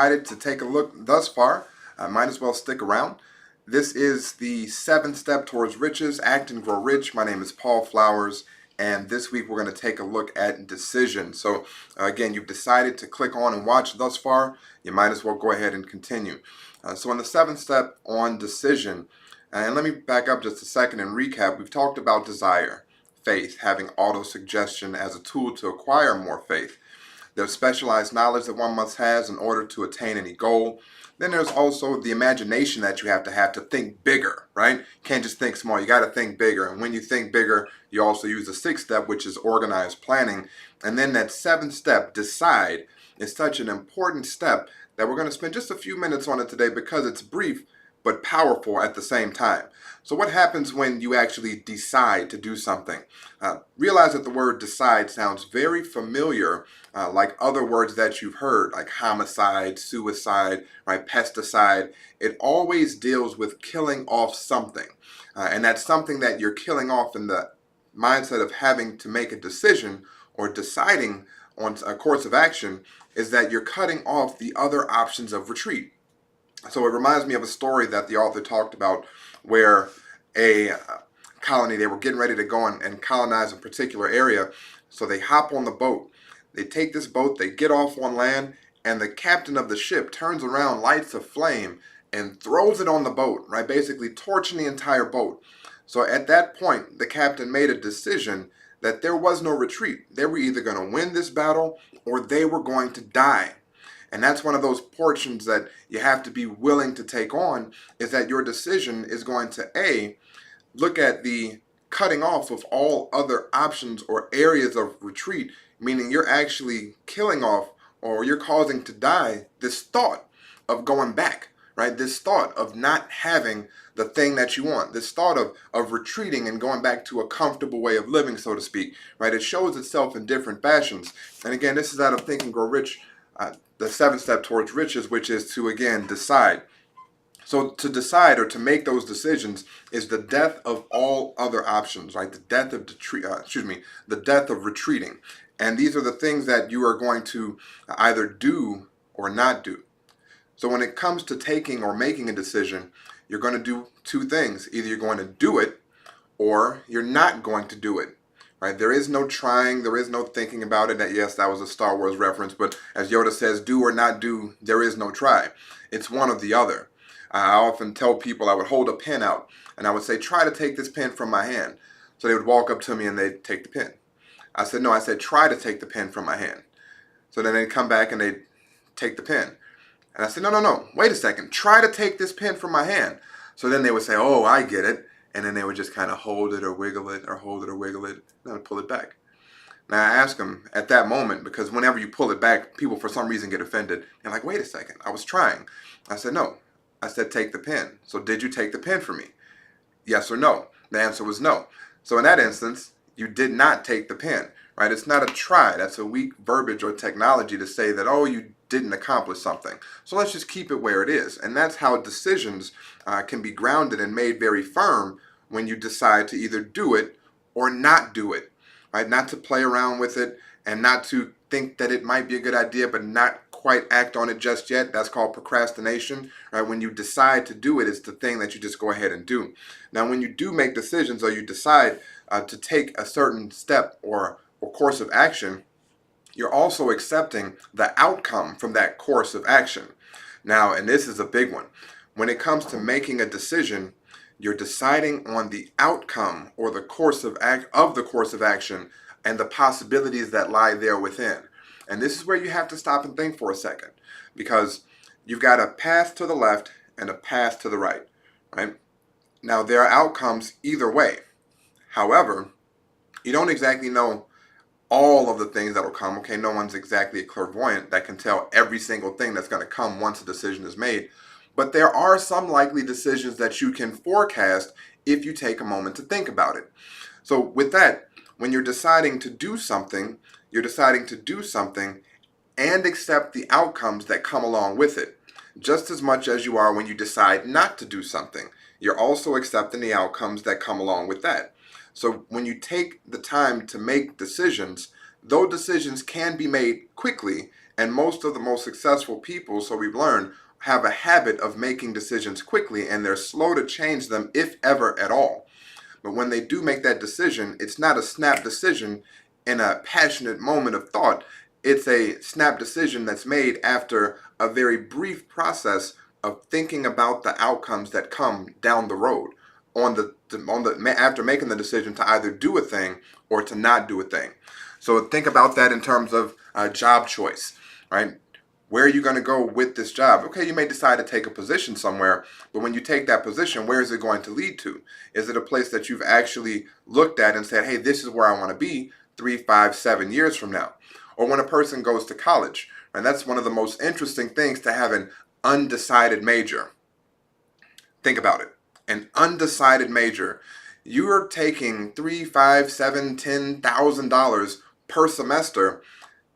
decided to take a look thus far, might as well stick around. This is the 7th step towards riches, Act and Grow Rich. My name is Paul Flowers, and this week we're going to take a look at decision. So again, you've decided to click on and watch thus far. You might as well go ahead and continue. So in the 7th step on decision, and let me back up just a second and recap. We've talked about desire, faith, having auto-suggestion as a tool to acquire more faith. There's specialized knowledge that one must have in order to attain any goal. Then there's also the imagination that you have to think bigger, right? You can't just think small, you got to think bigger. And when you think bigger, you also use the 6th step, which is organized planning. And then that 7th step, decide, is such an important step that we're going to spend just a few minutes on it today because it's brief but powerful at the same time. So what happens when you actually decide to do something? Realize that the word decide sounds very familiar, like other words that you've heard, like homicide, suicide, right, pesticide. It always deals with killing off something. And that's something that you're killing off in the mindset of having to make a decision or deciding on a course of action, is that you're cutting off the other options of retreat. So it reminds me of a story that the author talked about where a colony, they were getting ready to go and colonize a particular area. So they hop on the boat. They take this boat, they get off on land, and the captain of the ship turns around, lights a flame, and throws it on the boat, right? Basically torching the entire boat. So at that point, the captain made a decision that there was no retreat. They were either going to win this battle or they were going to die. And that's one of those portions that you have to be willing to take on, is that your decision is going to A, look at the cutting off of all other options or areas of retreat, meaning you're actually killing off or you're causing to die this thought of going back, right? This thought of not having the thing that you want, this thought of retreating and going back to a comfortable way of living, so to speak, right? It shows itself in different fashions. And again, this is out of Think and Grow Rich, the 7th step towards riches, which is to, again, decide. So to decide or to make those decisions is the death of all other options, right? The death of the death of retreating. And these are the things that you are going to either do or not do. So when it comes to taking or making a decision, you're going to do two things. Either you're going to do it or you're not going to do it. Right? There is no trying, there is no thinking about it. Yes, that was a Star Wars reference, but as Yoda says, do or not do, there is no try. It's one or the other. I often tell people, I would hold a pen out and I would say, try to take this pen from my hand. So they would walk up to me and they'd take the pen. I said, no, I said, try to take the pen from my hand. So then they'd come back and they'd take the pen. And I said, no, wait a second, try to take this pen from my hand. So then they would say, oh, I get it. And then they would just kind of hold it or wiggle it or hold it or wiggle it, and I would pull it back. Now I ask them at that moment, because whenever you pull it back, people for some reason get offended. They're like, wait a second, I was trying. I said, no. I said, take the pen. So did you take the pen from me? Yes or no? The answer was no. So in that instance, you did not take the pen, right? It's not a try. That's a weak verbiage or technology to say that, oh, you didn't accomplish something. So let's just keep it where it is. And that's how decisions can be grounded and made very firm when you decide to either do it or not do it, right? Not to play around with it and not to think that it might be a good idea but not quite act on it just yet. That's called procrastination, right? When you decide to do it, it's the thing that you just go ahead and do. Now, when you do make decisions or you decide to take a certain step or course of action, you're also accepting the outcome from that course of action. Now, and this is a big one, when it comes to making a decision, you're deciding on the outcome or the course of the course of action and the possibilities that lie there within. And this is where you have to stop and think for a second, because you've got a path to the left and a path to the right, right? Now, there are outcomes either way. However, you don't exactly know all of the things that will come. Okay, no one's exactly a clairvoyant that can tell every single thing that's going to come once a decision is made. But there are some likely decisions that you can forecast if you take a moment to think about it. So with that, when you're deciding to do something, you're deciding to do something and accept the outcomes that come along with it, just as much as you are when you decide not to do something. You're also accepting the outcomes that come along with that. So when you take the time to make decisions, those decisions can be made quickly And most of the most successful people, so we've learned, have a habit of making decisions quickly, and they're slow to change them, if ever at all. But when they do make that decision, it's not a snap decision in a passionate moment of thought. It's a snap decision that's made after a very brief process of thinking about the outcomes that come down the road after making the decision to either do a thing or to not do a thing. So think about that in terms of job choice, right? Where are you going to go with this job? Okay, you may decide to take a position somewhere, but when you take that position, where is it going to lead to? Is it a place that you've actually looked at and said, hey, this is where I want to be 3, 5, 7 years from now? Or when a person goes to college, and that's one of the most interesting things, to have an undecided major. Think about it. An undecided major. You are taking $3, 5, 7, $10,000 per semester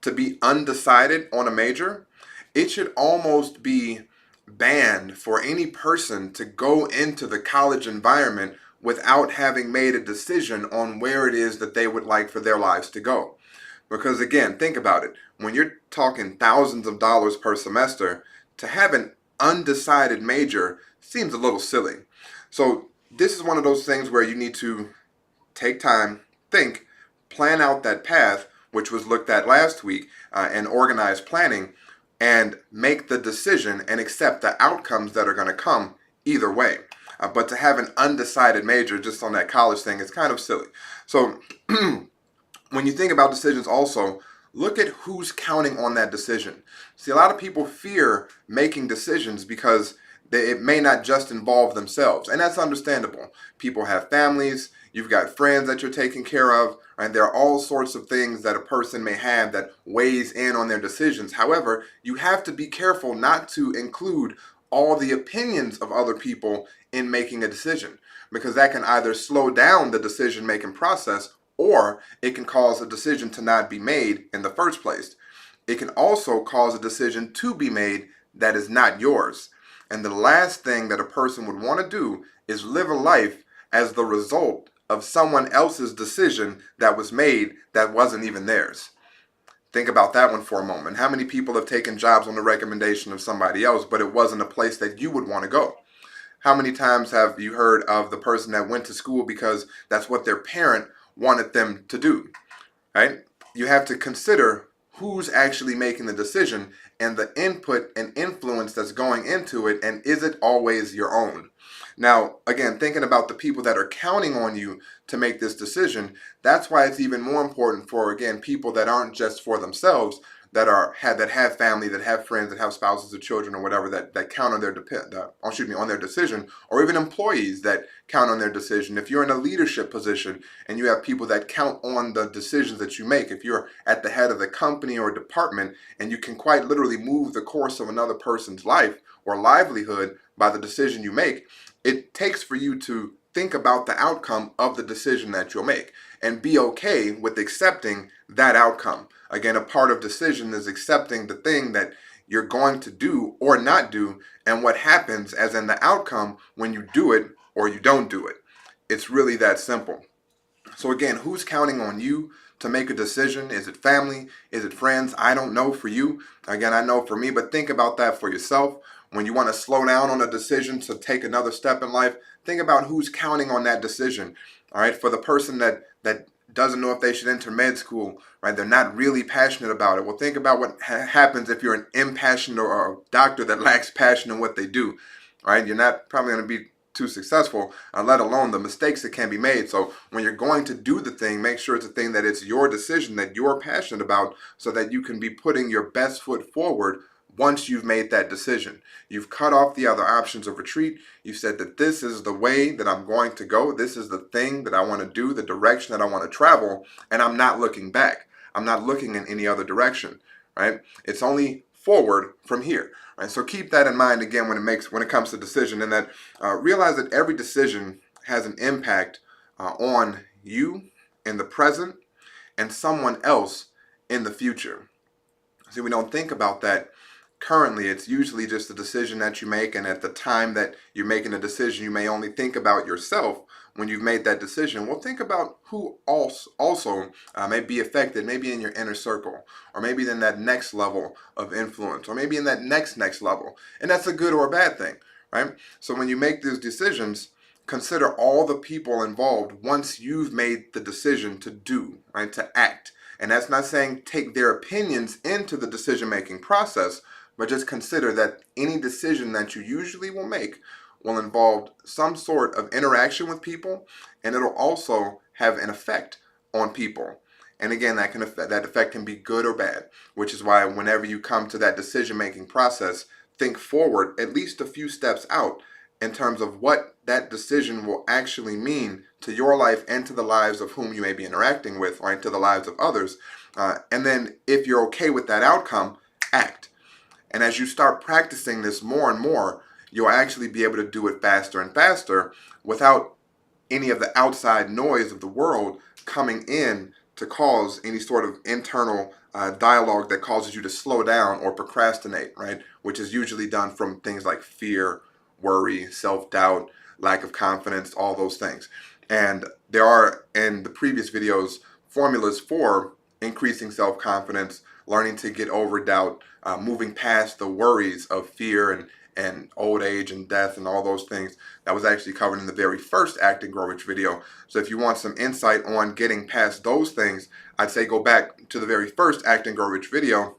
to be undecided on a major. It should almost be banned for any person to go into the college environment without having made a decision on where it is that they would like for their lives to go. Because again, think about it. When you're talking thousands of dollars per semester, to have an undecided major seems a little silly. So this is one of those things where you need to take time, think, plan out that path, which was looked at last week, and organized planning, and make the decision and accept the outcomes that are going to come either way. But to have an undecided major just on that college thing is kind of silly. So when you think about decisions also, look at who's counting on that decision. See, a lot of people fear making decisions because it may not just involve themselves, and that's understandable. People have families, you've got friends that you're taking care of, and there are all sorts of things that a person may have that weighs in on their decisions. However, you have to be careful not to include all the opinions of other people in making a decision, because that can either slow down the decision-making process, or it can cause a decision to not be made in the first place. It can also cause a decision to be made that is not yours. And the last thing that a person would want to do is live a life as the result of someone else's decision that was made that wasn't even theirs. Think about that one for a moment. How many people have taken jobs on the recommendation of somebody else, but it wasn't a place that you would want to go? How many times have you heard of the person that went to school because that's what their parent wanted them to do, right? You have to consider who's actually making the decision and the input and influence that's going into it, and is it always your own? Now, again, thinking about the people that are counting on you to make this decision, that's why it's even more important for, again, people that aren't just for themselves, that have family, that have friends, that have spouses or children or whatever, that count on on their decision, or even employees that count on their decision. If you're in a leadership position and you have people that count on the decisions that you make, if you're at the head of the company or department and you can quite literally move the course of another person's life or livelihood by the decision you make, it takes for you to think about the outcome of the decision that you'll make and be okay with accepting that outcome. Again, a part of decision is accepting the thing that you're going to do or not do, and what happens as in the outcome when you do it or you don't do it. It's really that simple. So again, who's counting on you to make a decision? Is it family? Is it friends? I don't know for you. Again, I know for me, but think about that for yourself. When you want to slow down on a decision to take another step in life, think about who's counting on that decision. All right, for the person that doesn't know if they should enter med school, right? They're not really passionate about it. Well, think about what happens if you're an impassioned or a doctor that lacks passion in what they do, right? You're not probably going to be too successful, let alone the mistakes that can be made. So when you're going to do the thing, make sure it's a thing that it's your decision, that you're passionate about, so that you can be putting your best foot forward once you've made that decision. You've cut off the other options of retreat. You said that this is the way that I'm going to go. This is the thing that I want to do, the direction that I want to travel, and I'm not looking back. I'm not looking in any other direction, right? It's only forward from here, right? So keep that in mind again when it comes to decision, and that realize that every decision has an impact on you in the present and someone else in the future. See, we don't think about that currently, it's usually just a decision that you make, and at the time that you're making a decision, you may only think about yourself when you've made that decision. Well, think about who also may be affected, maybe in your inner circle, or maybe in that next level of influence, or maybe in that next level. And that's a good or a bad thing, right? So when you make these decisions, consider all the people involved once you've made the decision to do, right, to act. And that's not saying take their opinions into the decision-making process, but just consider that any decision that you usually will make will involve some sort of interaction with people, and it'll also have an effect on people. And again, that effect can be good or bad, which is why whenever you come to that decision-making process, think forward at least a few steps out in terms of what that decision will actually mean to your life and to the lives of whom you may be interacting with, or to the lives of others. And then if you're okay with that outcome, act. And as you start practicing this more and more, you'll actually be able to do it faster and faster without any of the outside noise of the world coming in to cause any sort of internal dialogue that causes you to slow down or procrastinate, right? Which is usually done from things like fear, worry, self-doubt, lack of confidence, all those things. And there are, in the previous videos, formulas for increasing self-confidence, learning to get over doubt, moving past the worries of fear and old age and death and all those things. That was actually covered in the very first Act and Grow Rich video. So if you want some insight on getting past those things, I'd say go back to the very first Act and Grow Rich video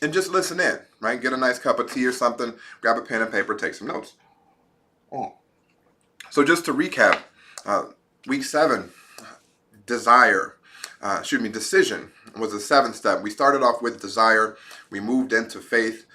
and just listen in, right? Get a nice cup of tea or something, grab a pen and paper, take some notes. So just to recap, week 7, decision was the 7th step. We started off with desire, we moved into faith.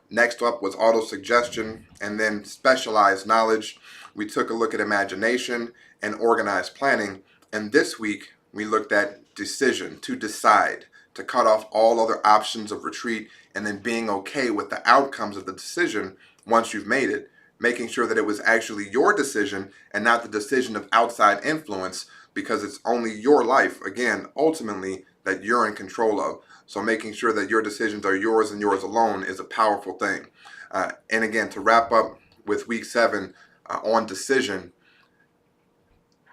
Next up was auto-suggestion, and then specialized knowledge. We took a look at imagination and organized planning. And this week, we looked at decision, to decide, to cut off all other options of retreat, and then being okay with the outcomes of the decision once you've made it, making sure that it was actually your decision and not the decision of outside influence, because it's only your life, again, ultimately, that you're in control of. So making sure that your decisions are yours and yours alone is a powerful thing. And again, to wrap up with week 7 on decision,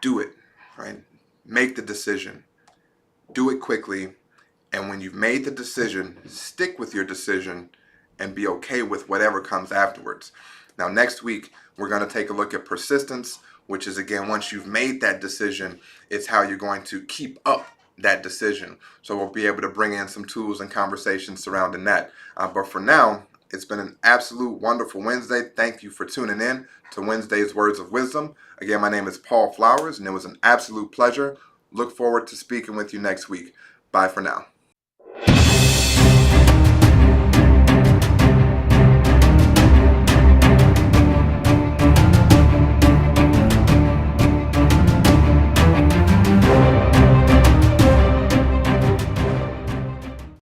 do it, right? Make the decision. Do it quickly. And when you've made the decision, stick with your decision and be okay with whatever comes afterwards. Now, next week, we're going to take a look at persistence, which is, again, once you've made that decision, it's how you're going to keep up that decision. So we'll be able to bring in some tools and conversations surrounding that. But for now, it's been an absolute wonderful Wednesday. Thank you for tuning in to Wednesday's Words of Wisdom. Again, my name is Paul Flowers, and it was an absolute pleasure. Look forward to speaking with you next week. Bye for now.